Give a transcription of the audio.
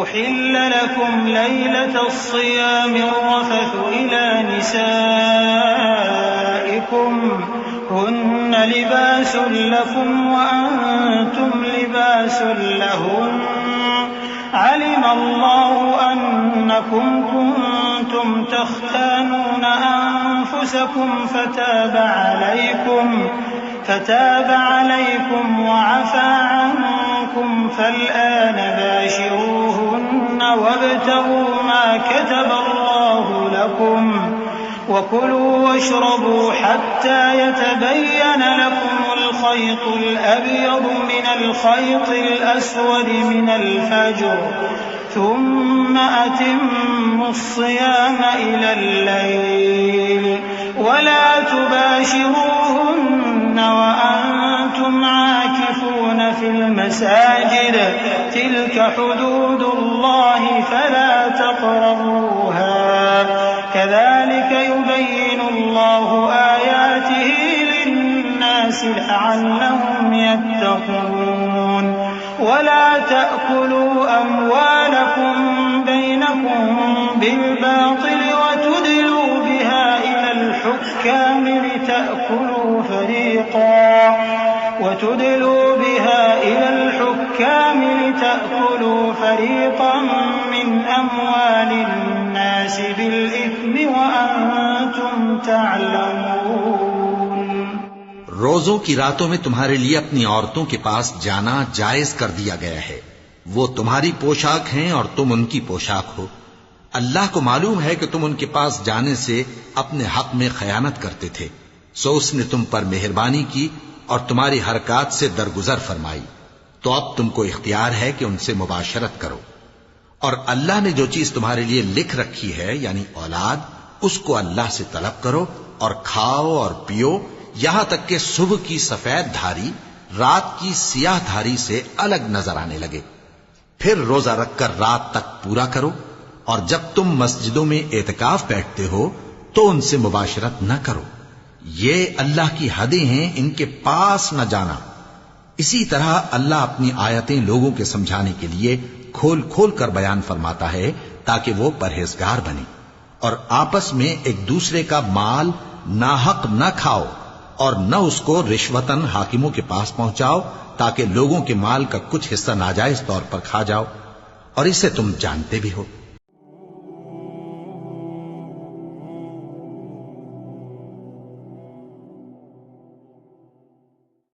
أحل لكم ليلة الصيام الرفث إلى نسائكم هن لباس لكم وأنتم لباس لهن علم الله أنكم كنتم تختانون أنفسكم فتاب عليكم وعفى عنكم فالآن باشروهن وابتغوا ما كتب الله لكم وكلوا واشربوا حتى يتبين لكم الخيط الأبيض من الخيط الأسود من الفجر ثم أتموا الصيام إلى الليل ولا تباشروهن وأنتم عاكفون في المساجد تلك حدود الله فلا تقربوها كذلك يبين الله آياته للناس لعلهم يتقون ولا تأكلوا أموالكم بينكم بالباطل وتدلوا بها إلى الحكام لتأكلوا فريقا من أموال الناس بالإثم وأنتم تعلمون. روزوں کی راتوں میں تمہارے لیے اپنی عورتوں کے پاس جانا جائز کر دیا گیا ہے. وہ تمہاری پوشاک ہیں اور تم ان کی پوشاک ہو. اللہ کو معلوم ہے کہ تم ان کے پاس جانے سے اپنے حق میں خیانت کرتے تھے، سو اس نے تم پر مہربانی کی اور تمہاری حرکات سے درگزر فرمائی. تو اب تم کو اختیار ہے کہ ان سے مباشرت کرو. اور اللہ نے جو چیز تمہارے لیے لکھ رکھی ہے یعنی اولاد، اس کو اللہ سے طلب کرو اور کھاؤ اور پیو یہاں تک کہ صبح کی سفید دھاری رات کی سیاہ دھاری سے الگ نظر آنے لگے. پھر روزہ رکھ کر رات تک پورا کرو، اور جب تم مسجدوں میں اعتکاف بیٹھتے ہو تو ان سے مباشرت نہ کرو. یہ اللہ کی حدیں ہیں، ان کے پاس نہ جانا. اسی طرح اللہ اپنی آیتیں لوگوں کے سمجھانے کے لیے کھول کھول کر بیان فرماتا ہے تاکہ وہ پرہیزگار بنے. اور آپس میں ایک دوسرے کا مال ناحق نہ کھاؤ اور نہ اس کو رشوتاً حاکموں کے پاس پہنچاؤ تاکہ لوگوں کے مال کا کچھ حصہ ناجائز طور پر کھا جاؤ، اور اسے تم جانتے بھی ہو.